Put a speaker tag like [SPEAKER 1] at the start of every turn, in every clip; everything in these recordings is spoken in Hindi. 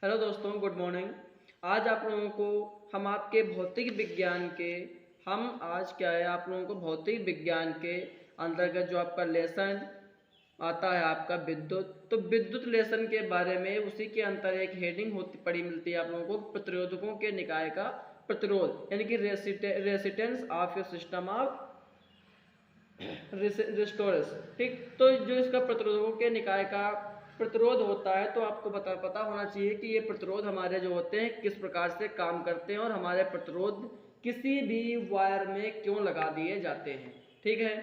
[SPEAKER 1] हेलो दोस्तों, गुड मॉर्निंग। आज आप लोगों को हम आपके भौतिक विज्ञान के हम आज क्या है आप लोगों को भौतिक विज्ञान के अंतर्गत जो आपका लेसन आता है आपका विद्युत, तो विद्युत लेसन के बारे में उसी के अंतर एक हेडिंग होती पड़ी मिलती है आप लोगों को, प्रतिरोधकों के निकाय का प्रतिरोध, यानी कि resistance of your system of resistors. ठीक, तो जो इसका प्रतिरोधकों के निकाय का प्रतिरोध होता है, तो आपको पता होना चाहिए कि ये प्रतिरोध हमारे जो होते हैं किस प्रकार से काम करते हैं और हमारे प्रतिरोध किसी भी वायर में क्यों लगा दिए जाते हैं। ठीक है,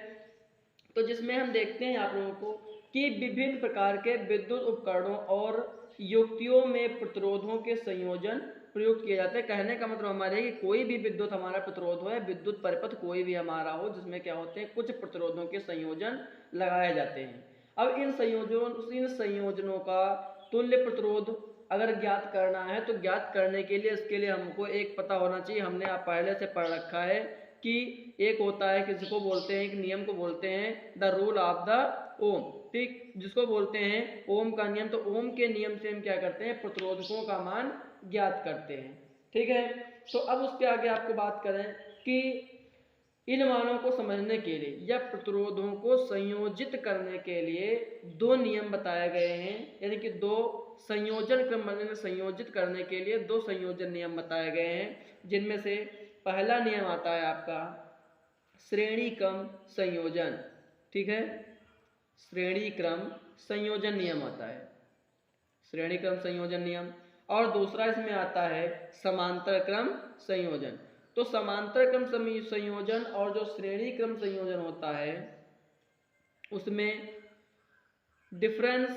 [SPEAKER 1] तो जिसमें हम देखते हैं आप लोगों को कि विभिन्न प्रकार के विद्युत उपकरणों और युक्तियों में प्रतिरोधों के संयोजन प्रयुक्त किए जाते हैं। कहने का मतलब हमारे कि कोई भी विद्युत हमारा प्रतिरोध हो या विद्युत परिपथ कोई भी हमारा हो, जिसमें क्या होते हैं कुछ प्रतिरोधों के संयोजन लगाए जाते हैं। अब इन संयोजनों का तुल्य प्रतिरोध अगर ज्ञात करना है, तो ज्ञात करने के लिए इसके लिए हमको एक पता होना चाहिए, हमने आप पहले से पढ़ रखा है कि एक होता है, किसको बोलते हैं, एक नियम को बोलते हैं द रूल ऑफ द ओम। ठीक, जिसको बोलते हैं ओम का नियम। तो ओम के नियम से हम क्या करते हैं, प्रतिरोधकों का मान ज्ञात करते हैं। ठीक है, तो अब उसके आगे आपको बात करें कि इन मानों को समझने के लिए या प्रतिरोधों को संयोजित करने के लिए दो नियम बताए गए हैं, यानी कि दो संयोजन क्रम में संयोजित करने के लिए दो संयोजन नियम बताए गए हैं, जिनमें से पहला नियम आता है आपका श्रेणी क्रम संयोजन। ठीक है, श्रेणी क्रम संयोजन नियम आता है, श्रेणी क्रम संयोजन नियम। और दूसरा इसमें आता है समांतर क्रम संयोजन। तो समांतर क्रम संयोजन और जो श्रेणी क्रम संयोजन होता है उसमें डिफरेंस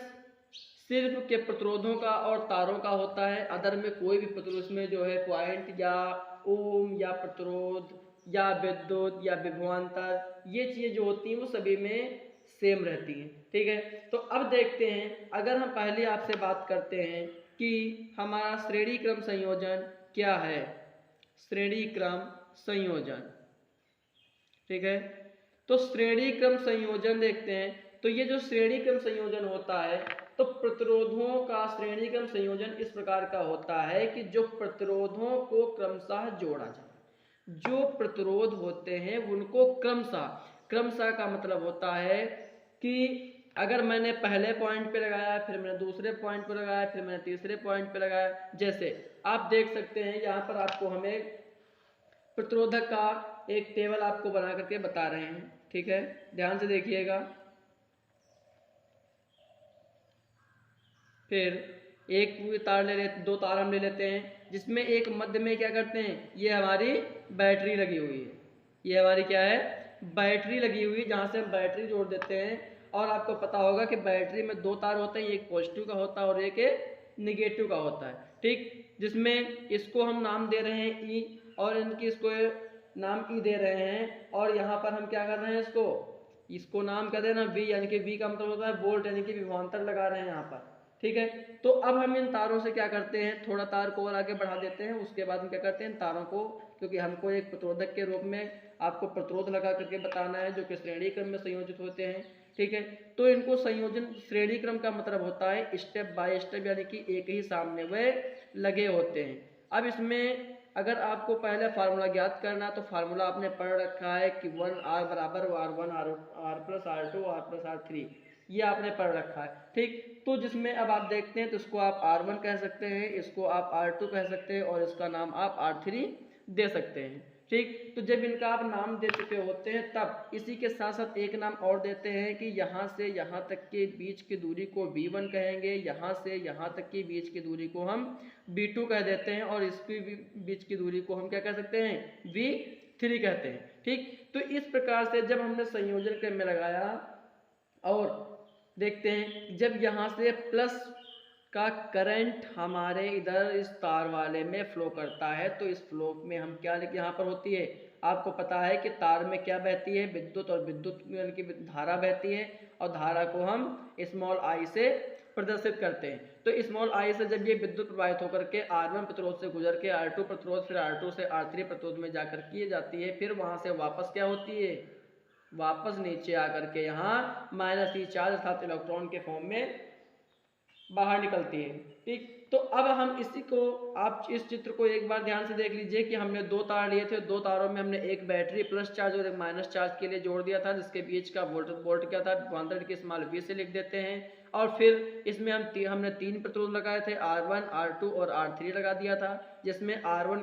[SPEAKER 1] सिर्फ के प्रतिरोधों का और तारों का होता है। अदर में कोई भी प्रतिरोध इसमें जो है पॉइंट या ओम या प्रतिरोध या विद्युत या विभवांतर, ये चीजें जो होती हैं वो सभी में सेम रहती हैं। ठीक है, तो अब देखते हैं, अगर हम पहले आपसे बात करते हैं कि हमारा श्रेणी क्रम संयोजन क्या है। श्रेणी क्रम संयोजन, ठीक है, तो श्रेणी क्रम संयोजन देखते हैं। तो ये जो श्रेणी क्रम संयोजन होता है, तो प्रतिरोधों का श्रेणी क्रम संयोजन इस प्रकार का होता है कि जो प्रतिरोधों को क्रमशः जोड़ा जाए, जो प्रतिरोध होते हैं उनको क्रमशः, क्रमशः का मतलब होता है कि अगर मैंने पहले पॉइंट पे लगाया, फिर मैंने दूसरे पॉइंट पे लगाया, फिर मैंने तीसरे पॉइंट पे लगाया, जैसे आप देख सकते हैं यहाँ पर आपको हमें प्रतिरोधक का एक टेबल आपको बना करके बता रहे हैं। ठीक है, ध्यान से देखिएगा। फिर एक तार ले लेते, दो तार हम ले लेते हैं, जिसमें एक मध्य में क्या करते हैं, ये हमारी बैटरी लगी हुई है, ये हमारी क्या है, बैटरी लगी हुई, जहाँ से हम बैटरी जोड़ देते हैं। और आपको पता होगा कि बैटरी में दो तार होते हैं, एक पॉजिटिव का होता है और एक निगेटिव का होता है। ठीक, जिसमें इसको हम नाम दे रहे हैं ई, और इनकी इसको नाम ई दे रहे हैं, और यहाँ पर हम क्या कर रहे हैं, इसको नाम कर देना वी, यानी कि वी का मतलब होता है वोल्ट, यानी कि विभवांतर लगा रहे हैं यहाँ पर। ठीक है, तो अब हम इन तारों से क्या करते हैं, थोड़ा तार को और आगे बढ़ा देते हैं। उसके बाद हम क्या करते हैं, तारों को, क्योंकि हमको एक प्रतिरोधक के रूप में आपको प्रतिरोध लगा करके बताना है जो कि श्रेणी क्रम में संयोजित होते हैं। ठीक है, तो इनको संयोजन, श्रेणी क्रम का मतलब होता है स्टेप बाय स्टेप, यानी कि एक ही सामने वे लगे होते हैं। अब इसमें अगर आपको पहले फार्मूला ज्ञात करना, तो फार्मूला आपने पढ़ रखा है कि 1R बराबर R1 R plus R2 R plus R3, ये आपने पढ़ रखा है। ठीक, तो जिसमें अब आप देखते हैं, तो इसको आप R1 कह सकते हैं, इसको आप R2 कह सकते हैं, और इसका नाम आप R3 दे सकते हैं। ठीक, तो जब इनका आप नाम दे चुके होते हैं, तब इसी के साथ साथ एक नाम और देते हैं कि यहाँ से यहाँ तक के बीच की दूरी को V1 कहेंगे, यहाँ से यहाँ तक की बीच की दूरी को हम V2 कह देते हैं, और इसकी बीच की दूरी को हम क्या कह सकते हैं, V3 कहते हैं। ठीक, तो इस प्रकार से जब हमने संयोजन क्रम में लगाया, और देखते हैं जब यहाँ से प्लस का करंट हमारे इधर इस तार वाले में फ्लो करता है, तो इस फ्लो में हम क्या यहाँ पर होती है, आपको पता है कि तार में क्या बहती है, विद्युत, और विद्युत यानी कि धारा बहती है, और धारा को हम स्मॉल आई से प्रदर्शित करते हैं। तो स्मॉल आई से जब ये विद्युत प्रवाहित होकर के R1 प्रतिरोध से गुजर के R2 प्रतिरोध, फिर R2 से R3 प्रतिरोध में जाकर की जाती है, फिर वहां से वापस क्या होती है, वापस नीचे आकर के यहाँ -E चार्ज अर्थात इलेक्ट्रॉन के फॉर्म में बाहर निकलती है। ठीक, तो अब हम इसी को, आप इस चित्र को एक बार ध्यान से देख लीजिए कि हमने दो तार लिए थे, दो तारों में हमने एक बैटरी प्लस चार्ज और एक माइनस चार्ज के लिए जोड़ दिया था, जिसके बीच का वोल्ट क्या था, 100 के स्मॉल v से लिख देते हैं। और फिर इसमें हमने 3 प्रतिरोध लगाए थे, R1, R2 और R3 लगा दिया था, जिसमें R1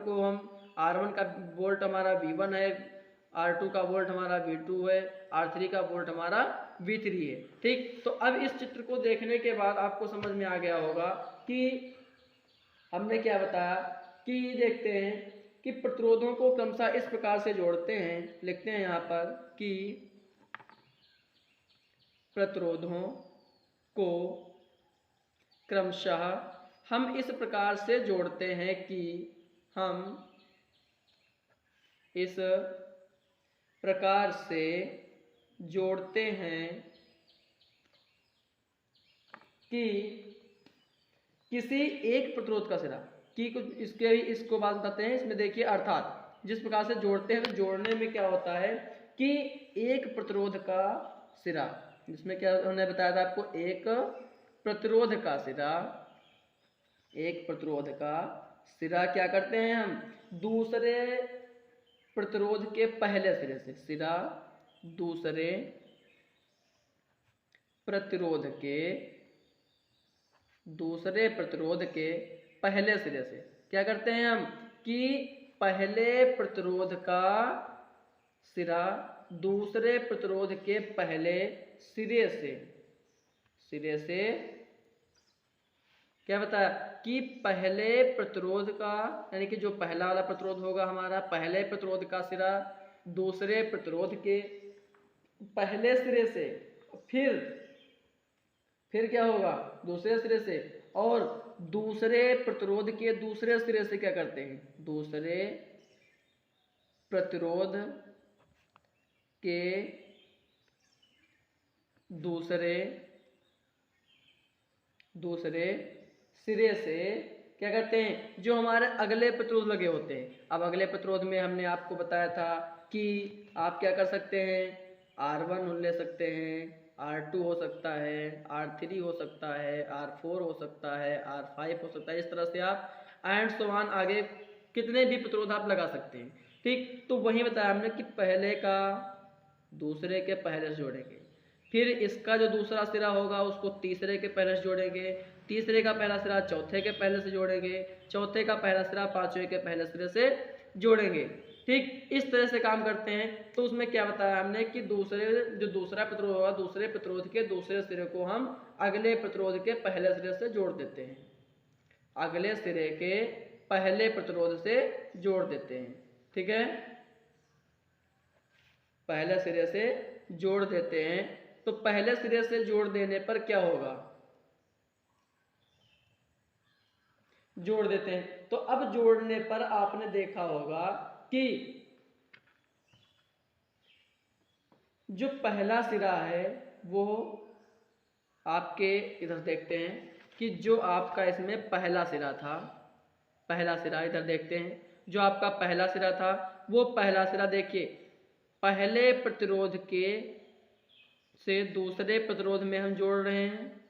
[SPEAKER 1] का वोल्ट हमारा V1 है, R2 का वोल्ट हमारा V2 है, R3 का वोल्ट हमारा V3 है। ठीक, तो अब इस चित्र को देखने के बाद आपको समझ में आ गया होगा कि हमने क्या बताया, कि देखते हैं कि प्रतिरोधों को क्रमशः इस प्रकार से जोड़ते हैं। लिखते हैं यहाँ पर कि प्रतिरोधों को क्रमशः हम इस प्रकार से जोड़ते हैं कि हम इस प्रकार से जोड़ते हैं कि किसी एक प्रतिरोध का सिरा, कि कुछ इसको बात बताते हैं। इसमें देखिए, अर्थात जिस प्रकार से जोड़ते हैं तो जोड़ने में क्या होता है कि एक प्रतिरोध का सिरा, जिसमें क्या हमने बताया था आपको, एक प्रतिरोध का सिरा क्या करते हैं हम, दूसरे प्रतिरोध के पहले सिरे से, सिरा दूसरे प्रतिरोध के पहले सिरे से क्या करते हैं हम, कि पहले प्रतिरोध का सिरा दूसरे प्रतिरोध के पहले सिरे से क्या बताया, कि पहले प्रतिरोध का, यानी कि जो पहला वाला प्रतिरोध होगा हमारा, पहले प्रतिरोध का सिरा दूसरे प्रतिरोध के पहले सिरे से, फिर क्या होगा, दूसरे सिरे से, और दूसरे प्रतिरोध के दूसरे सिरे से क्या करते हैं, दूसरे प्रतिरोध के दूसरे सिरे से क्या करते हैं, जो हमारे अगले प्रतिरोध लगे होते हैं। अब अगले प्रतिरोध में हमने आपको बताया था कि आप क्या कर सकते हैं, R1 ले सकते हैं, R2 हो सकता है, R3 हो सकता है, R4 हो सकता है, R5 हो सकता है। इस तरह से आप एंड सो ऑन आगे कितने भी प्रतिरोध आप लगा सकते हैं। ठीक, तो वही बताया हमने कि पहले का दूसरे के पहले से जोड़ेंगे, फिर इसका जो दूसरा सिरा होगा उसको तीसरे के पहले से जोड़ेंगे, तीसरे का पहला सिरा चौथे के पहले से जोड़ेंगे, चौथे का पहला सिरा पांचवें के पहले सिरे से जोड़ेंगे। ठीक, इस तरह से काम करते हैं। तो उसमें क्या बताया हमने कि दूसरा प्रतिरोध होगा, दूसरे प्रतिरोध के दूसरे सिरे को हम अगले प्रतिरोध के पहले सिरे से जोड़ देते हैं, अगले सिरे के पहले प्रतिरोध से जोड़ देते हैं। ठीक है, पहले सिरे से जोड़ देते हैं। तो पहले सिरे से जोड़ देने पर क्या होगा, जोड़ देते हैं। तो अब जोड़ने पर आपने देखा होगा कि जो पहला सिरा है वो आपके, इधर देखते हैं कि जो आपका इसमें पहला सिरा था, पहला सिरा इधर देखते हैं, जो आपका पहला सिरा था वो पहला सिरा देखिए पहले प्रतिरोध के से दूसरे प्रतिरोध में हम जोड़ रहे हैं,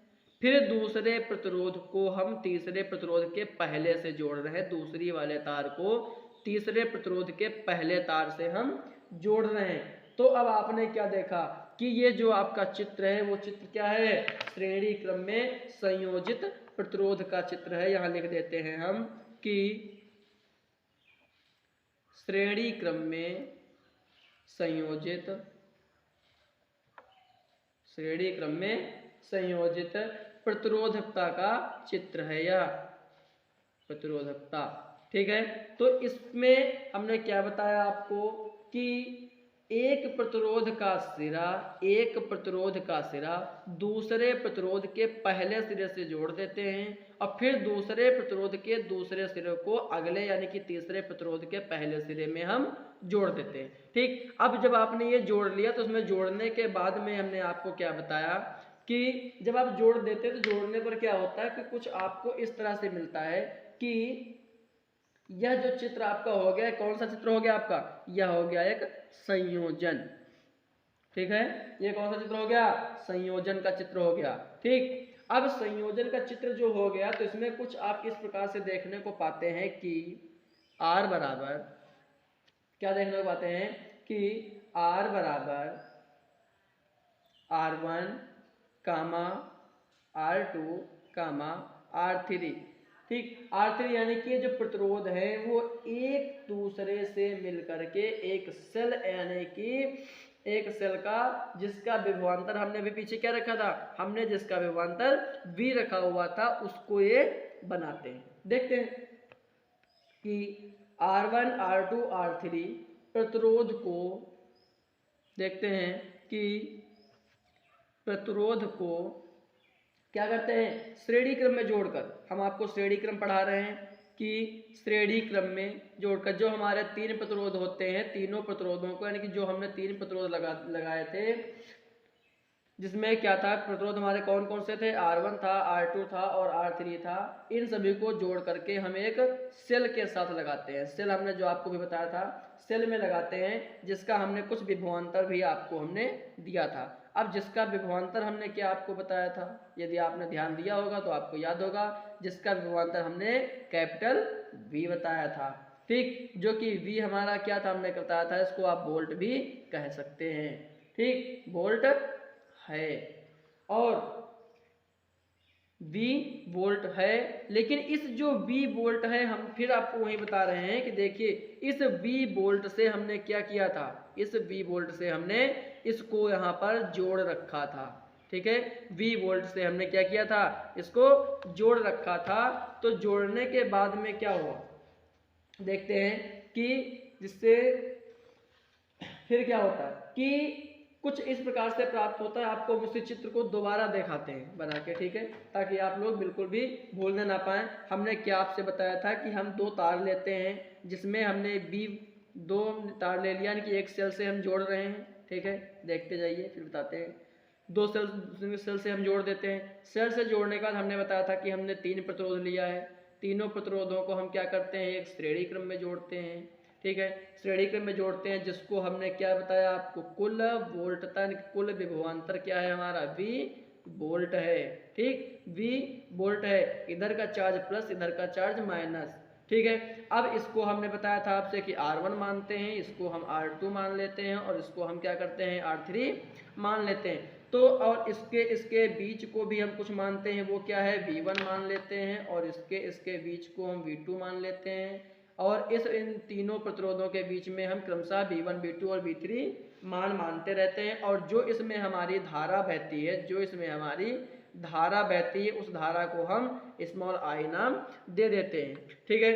[SPEAKER 1] फिर दूसरे प्रतिरोध को हम तीसरे प्रतिरोध के पहले से जोड़ रहे हैं, दूसरी वाले तार को तीसरे प्रतिरोध के पहले तार से हम जोड़ रहे हैं। तो अब आपने क्या देखा कि ये जो आपका चित्र है वो चित्र क्या है, श्रेणी क्रम में संयोजित प्रतिरोध का चित्र है। यहां लिख देते हैं हम कि श्रेणी क्रम में संयोजित प्रतिरोधकता का चित्र है यह प्रतिरोधकता। ठीक है, तो इसमें हमने क्या बताया आपको कि एक प्रतिरोध का सिरा दूसरे प्रतिरोध के पहले सिरे से जोड़ देते हैं और फिर दूसरे प्रतिरोध के दूसरे सिरे को अगले यानी कि तीसरे प्रतिरोध के पहले सिरे में हम जोड़ देते हैं। ठीक, अब जब आपने ये जोड़ लिया तो उसमें जोड़ने के बाद में हमने आपको क्या बताया कि जब आप जोड़ देते हैं तो जोड़ने पर क्या होता है कि कुछ आपको इस तरह से मिलता है कि यह जो चित्र आपका हो गया, कौन सा चित्र हो गया आपका, यह हो गया एक संयोजन। ठीक है, ये कौन सा चित्र हो गया, संयोजन का चित्र हो गया। ठीक, अब संयोजन का चित्र जो हो गया तो इसमें कुछ आप इस प्रकार से देखने को पाते हैं कि R बराबर, क्या देखने को पाते हैं कि R बराबर R1 कामा R2 कामा R3। ठीक, R3 यानी कि जो प्रतिरोध है वो एक दूसरे से मिलकर के एक सेल यानी कि एक सेल का जिसका विभवांतर हमने अभी पीछे क्या रखा था, हमने जिसका विभवांतर V रखा हुआ था उसको ये बनाते हैं। देखते हैं कि R1 R2 R3 प्रतिरोध को, देखते हैं कि प्रतिरोध को क्या करते हैं, श्रेणी क्रम में जोड़कर, हम आपको श्रेणी क्रम पढ़ा रहे हैं कि श्रेणी क्रम में जोड़कर जो हमारे तीन प्रतिरोध होते हैं, तीनों प्रतिरोधों को यानी कि जो हमने तीन प्रतिरोध लगाए थे, जिसमें क्या था, प्रतिरोध हमारे कौन कौन से थे, R1 था, R2 था और R3 था, इन सभी को जोड़ करके हम एक सेल के साथ लगाते हैं। सेल हमने जो आपको भी बताया था, सेल में लगाते हैं जिसका हमने कुछ विभवांतर भी आपको हमने दिया था। अब जिसका विभवांतर हमने क्या आपको बताया था, यदि आपने ध्यान दिया होगा तो आपको याद होगा, जिसका विभवांतर हमने कैपिटल V बताया था। ठीक, जो कि V हमारा क्या था, हमने बताया था इसको आप वोल्ट भी कह सकते हैं। ठीक, वोल्ट है और V वोल्ट है। लेकिन इस जो V वोल्ट है, हम फिर आपको वही बता रहे हैं कि देखिए इस V वोल्ट से हमने क्या किया था, इस V वोल्ट से हमने इसको यहाँ पर जोड़ रखा था। ठीक है, V वोल्ट से हमने क्या किया था, इसको जोड़ रखा था। तो जोड़ने के बाद में क्या हुआ, देखते हैं कि जिससे फिर क्या होता है कि कुछ इस प्रकार से प्राप्त होता है। आपको उसी चित्र को दोबारा दिखाते हैं बना के, ठीक है, ताकि आप लोग बिल्कुल भी भूलने ना पाए। हमने क्या आपसे बताया था कि हम दो तार लेते हैं, जिसमें हमने दो तार ले लिया, यानी कि एक सेल से हम जोड़ रहे हैं। ठीक है, देखते जाइए फिर बताते हैं। दो सेल से हम जोड़ देते हैं। सेल से जोड़ने के बाद हमने बताया था कि हमने तीन प्रतिरोध लिया है, तीनों प्रतिरोधों को हम क्या करते हैं, एक श्रेणी क्रम में जोड़ते हैं। ठीक है, श्रेणी क्रम में जोड़ते हैं, जिसको हमने क्या बताया आपको, कुल वोल्टता, कुल विभवांतर क्या है हमारा, V वोल्ट है। ठीक, V वोल्ट है, इधर का चार्ज प्लस इधर का चार्ज माइनस। ठीक है, अब इसको हमने बताया था आपसे कि R1 मानते हैं, इसको हम R2 मान लेते हैं और इसको हम क्या करते हैं, R3 मान लेते हैं। तो और इसके बीच को भी हम कुछ मानते हैं, वो क्या है, V1 मान लेते हैं और इसके बीच को हम V2 मान लेते हैं। और इन तीनों प्रतिरोधों के बीच में हम क्रमशः V1 V2 और V3 मान मानते रहते हैं। और जो इसमें हमारी धारा बहती है, जो इसमें हमारी धारा बहती है, उस धारा को हम स्मॉल आई नाम दे देते हैं। ठीक है,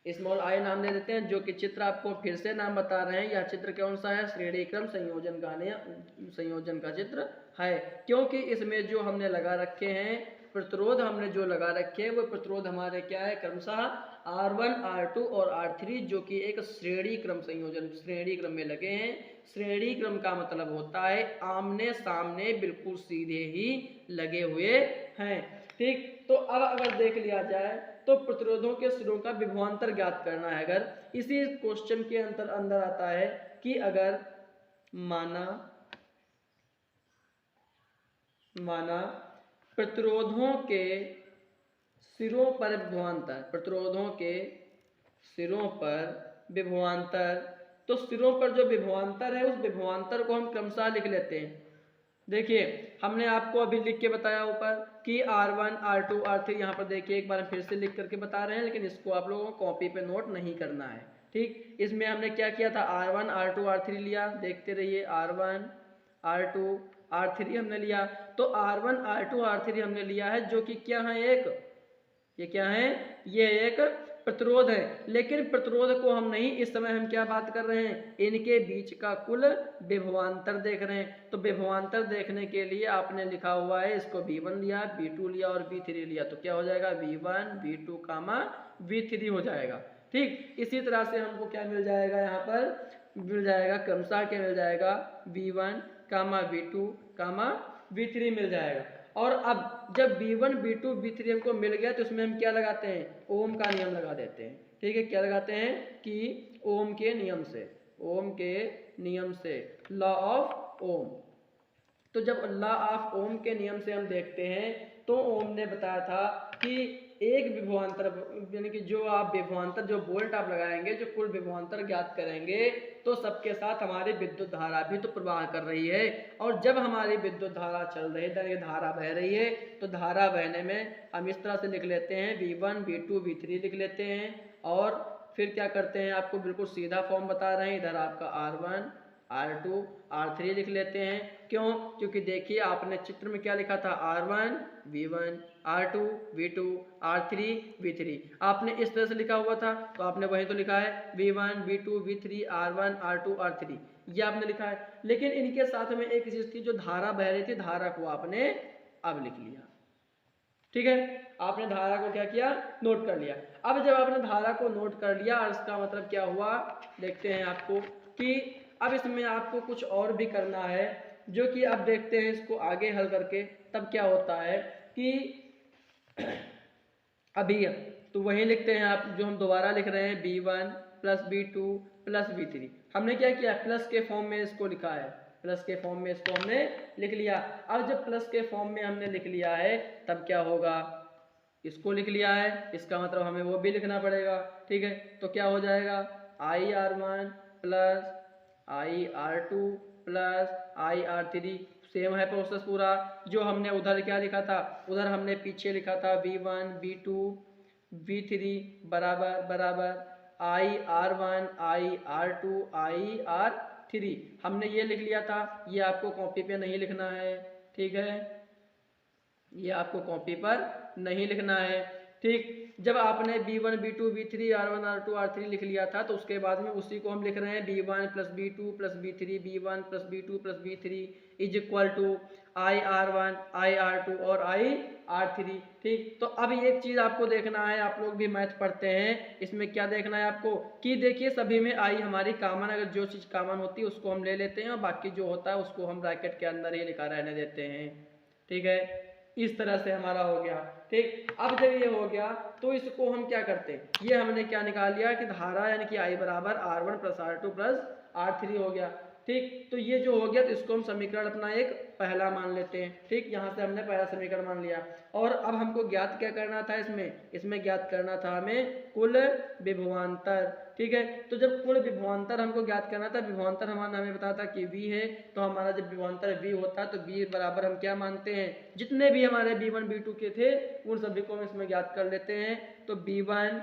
[SPEAKER 1] स्मॉल आई नाम दे देते हैं, जो कि चित्र आपको फिर से नाम बता रहे हैं। यह चित्र कौन सा है, श्रेणी क्रम संयोजन का चित्र है, क्योंकि इसमें जो हमने लगा रखे हैं प्रतिरोध, हमने जो लगा रखे हैं वो प्रतिरोध हमारे क्या है, क्रमशः R1 R2 और R3, जो कि एक श्रेणी क्रम संयोजन, श्रेणी क्रम में लगे हैं। श्रेणी क्रम का मतलब होता है आमने सामने बिल्कुल सीधे ही लगे हुए हैं। ठीक, तो अब अगर देख लिया जाए तो प्रतिरोधों के सिरों का विभवांतर ज्ञात करना है। अगर इसी क्वेश्चन के अंदर आता है कि अगर माना प्रतिरोधों के सिरों पर विभवांतर, प्रतिरोधों के सिरों पर विभवांतर, तो सिरों पर जो विभवांतर है उस विभवांतर को हम क्रमशः लिख लेते हैं। देखिए हमने आपको अभी लिख के बताया ऊपर कि R1 R2 R3, यहाँ पर देखिए एक बार हम फिर से लिख करके बता रहे हैं, लेकिन इसको आप लोगों को कॉपी पे नोट नहीं करना है। ठीक, इसमें हमने क्या किया था, R1 R2 R3 लिया, देखते रहिए, R1 R2 R3 हमने लिया। तो R1 R2 R3 हमने लिया है, जो कि क्या है, ये क्या है, ये एक प्रतिरोध है। लेकिन प्रतिरोध को हम नहीं, इस समय हम क्या बात कर रहे हैं, इनके बीच का कुल विभवांतर देख रहे हैं। तो विभवांतर देखने के लिए आपने लिखा हुआ है, इसको V1 लिया, V2 लिया और V3 लिया, तो क्या हो जाएगा, V1 V2 V3 हो जाएगा। ठीक, इसी तरह से हमको क्या मिल जाएगा, यहाँ पर मिल जाएगा क्रमशः क्या मिल जाएगा, V1 V2 V3 मिल जाएगा। और अब जब V1 V2 V3 हमको मिल गया तो इसमें हम क्या लगाते हैं, ओम का नियम लगा देते हैं। ठीक है, क्या लगाते हैं कि ओम के नियम से, ओम के नियम से, लॉ ऑफ ओम, तो जब लॉ ऑफ ओम के नियम से हम देखते हैं तो ओम ने बताया था कि एक विभवांतर यानी कि जो आप विभवांतर जो वोल्ट आप लगाएंगे, जो कुल विभवांतर ज्ञात करेंगे, तो सबके साथ हमारी विद्युत धारा भी तो प्रवाह कर रही है। और जब हमारी विद्युत धारा चल रही है, धारा बह रही है, तो धारा बहने में हम इस तरह से लिख लेते हैं V1 V2 V3 लिख लेते हैं। और फिर क्या करते हैं, आपको बिल्कुल सीधा फॉर्म बता रहे हैं, इधर आपका R1 R2 R3 लिख लेते हैं। क्यों? क्योंकि देखिए आपने चित्र में क्या लिखा था, R1 V1 R2 V2 R3 V3, आपने इस तरह से लिखा हुआ था, तो आपने वही तो लिखा है V1 V2 V3 R1 R2 R3, ये आपने लिखा है। लेकिन इनके साथ में एक चीज थी, जो धारा बह रही थी, धारा को आपने अब लिख लिया। ठीक है, आपने धारा को क्या किया, नोट कर लिया। अब जब आपने धारा को नोट कर लिया, और इसका मतलब क्या हुआ, देखते हैं आपको कि अब इसमें आपको कुछ और भी करना है, जो कि अब देखते हैं इसको आगे हल करके। तब क्या होता है कि अभी तो वही लिखते हैं आप, जो हम दोबारा लिख रहे हैं B1 plus B2 plus B3। हमने क्या किया, प्लस के फॉर्म में इसको लिखा है, प्लस के फॉर्म में इसको हमने लिख लिया। अब जब प्लस के फॉर्म में हमने लिख लिया है, तब क्या होगा, इसको लिख लिया है, इसका मतलब हमें वो भी लिखना पड़ेगा। ठीक है, तो क्या हो जाएगा, IR1 plus IR2 plus IR3, same है प्रोसेस पूरा। जो हमने उधर क्या लिखा था, उधर हमने पीछे लिखा था V1 V2 V3 बराबर बराबर IR1 IR2 IR3, हमने ये लिख लिया था। ये आपको कॉपी पे नहीं लिखना है, ठीक है, ये आपको कॉपी पर नहीं लिखना है। ठीक, जब आपने B1 B2 B3 R1 R2 R3 लिख लिया था, तो उसके बाद में उसी को हम लिख रहे हैं B1 plus B2 plus B3 B1 plus B2 plus B3 is equal to IR1 IR2 और IR3। ठीक, तो अब एक चीज आपको देखना है, आप लोग भी मैथ पढ़ते हैं, इसमें क्या देखना है आपको कि देखिए सभी में आई हमारी कॉमन, अगर जो चीज कॉमन होती है उसको हम ले लेते हैं, और बाकी जो होता है उसको हम ब्रैकेट के अंदर ही लिखा रहने देते हैं। ठीक है, इस तरह से हमारा हो गया। ठीक, अब जब ये हो गया तो इसको हम क्या करते हैं, ये हमने क्या निकाल लिया कि धारा यानी कि I बराबर R1 plus R2 plus R3 हो गया। ठीक, तो ये जो हो गया, तो इसको हम समीकरण अपना एक पहला मान लेते हैं। ठीक, यहाँ से हमने पहला समीकरण मान लिया। और अब हमको ज्ञात क्या करना था, इसमें ज्ञात करना था हमें कुल विभवांतर। ठीक है, तो जब कुल विभवांतर हमको ज्ञात करना था, विभवांतर हमारा हमें बताया था कि V है, तो हमारा जब विभवांतर V होता है तो V बराबर हम क्या मानते हैं, जितने भी हमारे B1 B2 के थे उन सभी को हम इसमें ज्ञात कर लेते हैं। तो B1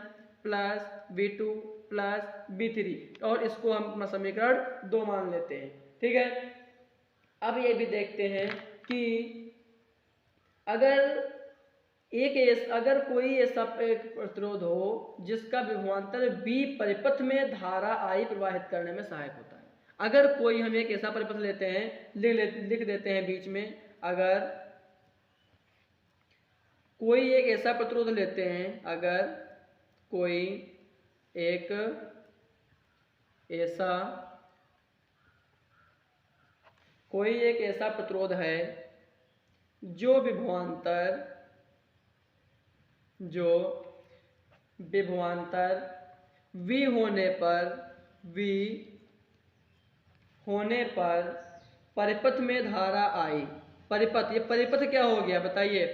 [SPEAKER 1] plus B2 plus B3, और इसको हम अपना समीकरण 2 मान लेते हैं। ठीक है, अब ये भी देखते हैं कि अगर कोई ऐसा प्रतिरोध हो जिसका विभवांतर V परिपथ में धारा I प्रवाहित करने में सहायक होता है। अगर कोई हम एक ऐसा परिपथ लेते हैं, लिख देते हैं बीच में, अगर कोई एक ऐसा प्रतिरोध लेते हैं, अगर कोई एक ऐसा प्रतिरोध है जो विभवांतर V होने पर परिपथ में धारा I, परिपथ, ये परिपथ क्या हो गया बताइए,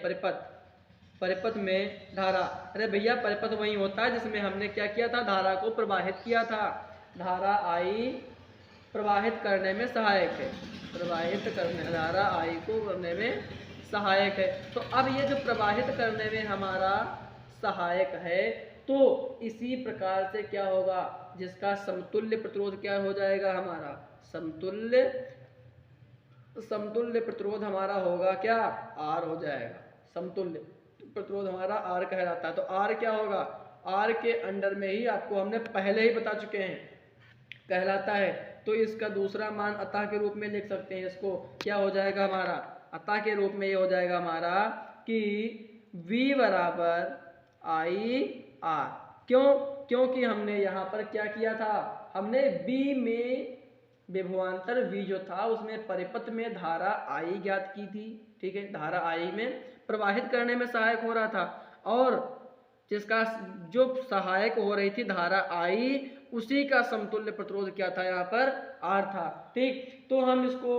[SPEAKER 1] परिपथ में धारा, अरे भैया परिपथ वही होता है जिसमें हमने क्या किया था, धारा को प्रवाहित किया था। धारा I प्रवाहित करने में सहायक है, धारा I को करने में सहायक है। तो अब ये जो प्रवाहित करने में हमारा सहायक है, तो इसी प्रकार से क्या होगा, जिसका समतुल्य प्रतिरोध क्या हो जाएगा, हमारा समतुल्य प्रतिरोध हमारा होगा क्या, R हो जाएगा। समतुल्य प्रतिरोध हमारा R कहलाता है। तो R क्या होगा, R के अंडर में ही आपको हमने पहले ही बता चुके हैं कहलाता है। तो इसका दूसरा मान अतः के रूप में लिख सकते हैं, इसको क्या हो जाएगा हमारा, अतः के रूप में ये हो जाएगा हमारा कि V बराबर IR। क्योंकि हमने यहाँ पर क्या किया था, हमने B में विभवांतर V जो था उसमें परिपथ में धारा I ज्ञात की थी। ठीक है, धारा I में प्रवाहित करने में सहायक हो रहा था, और जिसका जो सहायक हो रही थी धारा I, उसी का समतुल्य प्रतिरोध क्या था, यहाँ पर R था। ठीक, तो हम इसको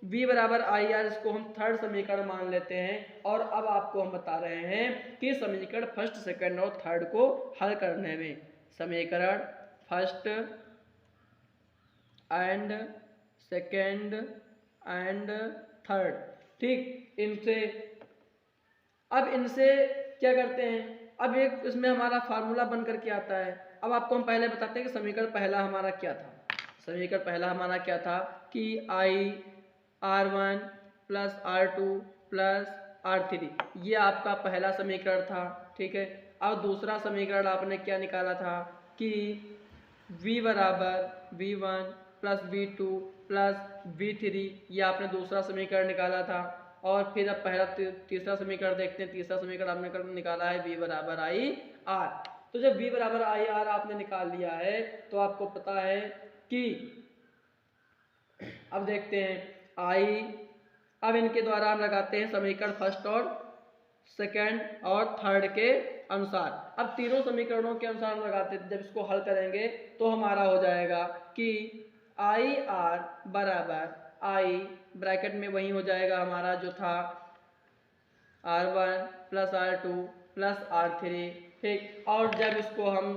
[SPEAKER 1] v बराबर आई आर, इसको हम थर्ड समीकरण मान लेते हैं। और अब आपको हम बता रहे हैं कि समीकरण फर्स्ट, सेकंड और थर्ड को हल करने में, समीकरण first and second and third, ठीक, इनसे अब इनसे क्या करते हैं, अब एक इसमें हमारा फार्मूला बन करके आता है। अब आपको हम पहले बताते हैं कि समीकरण पहला हमारा क्या था। समीकरण पहला हमारा क्या था कि आई R1 plus R2 plus R3, ये आपका पहला समीकरण था, ठीक है। अब दूसरा समीकरण आपने क्या निकाला था कि V बराबर V1 plus V2 plus V3, ये आपने दूसरा समीकरण निकाला था। और फिर अब पहला तीसरा समीकरण देखते हैं। तीसरा समीकरण आपने निकाला है V बराबर आई आर। तो जब V बराबर आई आर आपने निकाल लिया है तो आपको पता है कि अब देखते हैं आई, अब इनके द्वारा हम लगाते हैं समीकरण फर्स्ट और सेकंड और थर्ड के अनुसार। अब तीनों समीकरणों के अनुसार हम लगाते हैं, जब इसको हल करेंगे तो हमारा हो जाएगा कि आई आर बराबर आई, ब्रैकेट में वही हो जाएगा हमारा जो था R1 plus R2 plus R3, ठीक। और जब इसको हम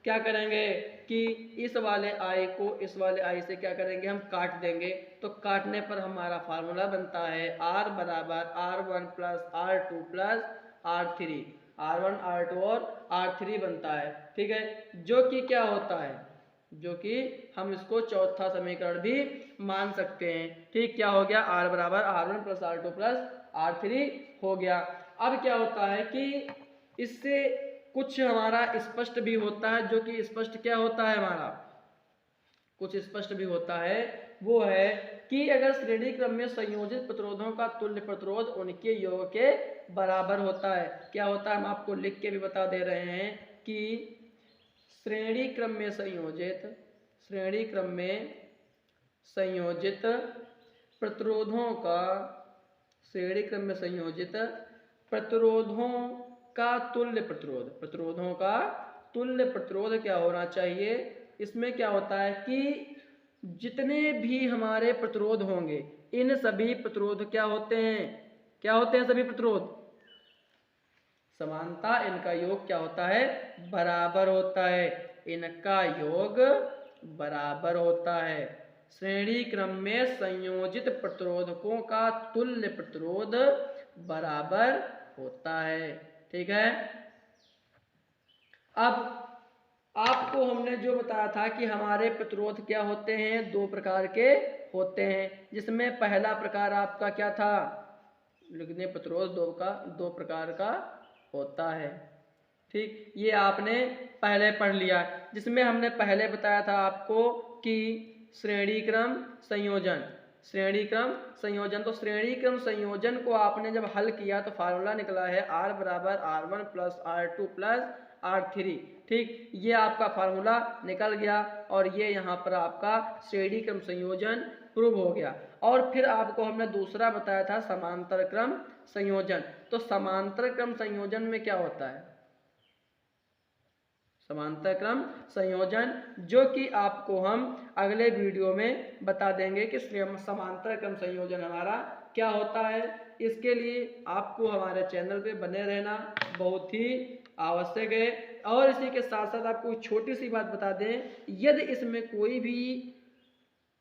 [SPEAKER 1] क्या करेंगे कि इस वाले आई को इस वाले आई से क्या करेंगे, हम काट देंगे। तो काटने पर हमारा फार्मूला बनता है R बराबर R1 plus R2 plus R3, R1 R2 और R3 बनता है, ठीक है। जो कि क्या होता है, जो कि हम इसको चौथा समीकरण भी मान सकते हैं, ठीक। क्या हो गया, R बराबर R1 plus R2 plus R3 हो गया। अब क्या होता है कि इससे कुछ हमारा स्पष्ट भी होता है, जो कि स्पष्ट क्या होता है हमारा, कुछ स्पष्ट भी होता है, वो है कि अगर श्रेणी क्रम में संयोजित प्रतिरोधों का तुल्य प्रतिरोध उनके योग के बराबर होता है। क्या होता है, हम आपको लिख के भी बता दे रहे हैं कि श्रेणी क्रम में संयोजित प्रतिरोधों का, श्रेणी क्रम में संयोजित प्रतिरोधों का तुल्य प्रतिरोध, प्रतिरोधों का तुल्य प्रतिरोध क्या होना चाहिए। इसमें क्या होता है कि जितने भी हमारे प्रतिरोध होंगे, इन सभी प्रतिरोध क्या होते हैं, क्या होते हैं सभी प्रतिरोध, समानता, इनका योग क्या होता है, बराबर होता है, इनका योग बराबर होता है। श्रेणी क्रम में संयोजित प्रतिरोधकों का तुल्य प्रतिरोध बराबर होता है, ठीक है। अब आपको हमने जो बताया था कि हमारे प्रतिरोध क्या होते हैं, दो प्रकार के होते हैं, जिसमें पहला प्रकार आपका क्या था, लिखने प्रतिरोध दो प्रकार का होता है, ठीक। ये आपने पहले पढ़ लिया, जिसमें हमने पहले बताया था आपको कि श्रेणी क्रम संयोजन, श्रेणी क्रम संयोजन। तो श्रेणी क्रम संयोजन को आपने जब हल किया तो फार्मूला निकला है R बराबर R1 plus R2 plus R3, ठीक। ये आपका फार्मूला निकल गया और ये यहाँ पर आपका श्रेणी क्रम संयोजन प्रूव हो गया। और फिर आपको हमने दूसरा बताया था समांतर क्रम संयोजन। तो समांतर क्रम संयोजन में क्या होता है, समांतर क्रम संयोजन, जो कि आपको हम अगले वीडियो में बता देंगे कि समांतर क्रम संयोजन हमारा क्या होता है। इसके लिए आपको हमारे चैनल पे बने रहना बहुत ही आवश्यक है। और इसी के साथ साथ आपको छोटी सी बात बता दें, यदि इसमें कोई भी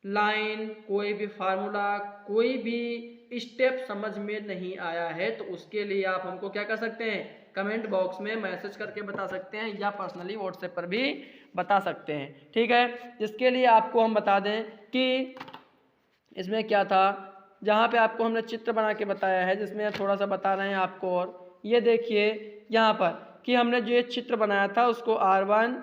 [SPEAKER 1] लाइन, कोई भी फार्मूला, कोई भी स्टेप समझ में नहीं आया है तो उसके लिए आप हमको क्या कर सकते हैं, कमेंट बॉक्स में मैसेज करके बता सकते हैं या पर्सनली व्हाट्सएप पर भी बता सकते हैं, ठीक है। जिसके लिए आपको हम बता दें कि इसमें क्या था, जहाँ पे आपको हमने चित्र बना के बताया है, जिसमें थोड़ा सा बता रहे हैं आपको। और ये देखिए यहाँ पर कि हमने जो ये चित्र बनाया था उसको R1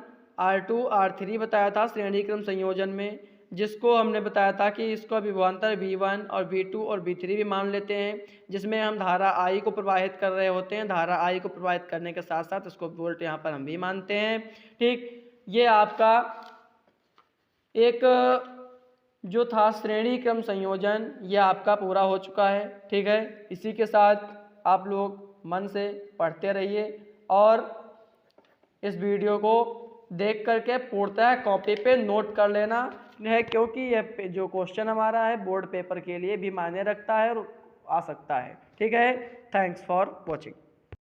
[SPEAKER 1] R2 R3 बताया था श्रेणी क्रम संयोजन में, जिसको हमने बताया था कि इसको विभवांतर V1 और V2 और V3 भी मान लेते हैं, जिसमें हम धारा I को प्रवाहित कर रहे होते हैं। धारा I को प्रवाहित करने के साथ साथ इसको वोल्ट यहाँ पर हम भी मानते हैं, ठीक। ये आपका एक जो था श्रेणी क्रम संयोजन, ये आपका पूरा हो चुका है, ठीक है। इसी के साथ आप लोग मन से पढ़ते रहिए और इस वीडियो को देख करके पूर्णतः कॉपी पे नोट कर लेना, है, क्योंकि यह जो क्वेश्चन हमारा है बोर्ड पेपर के लिए भी मायने रखता है और आ सकता है। ठीक है, थैंक्स फॉर वॉचिंग।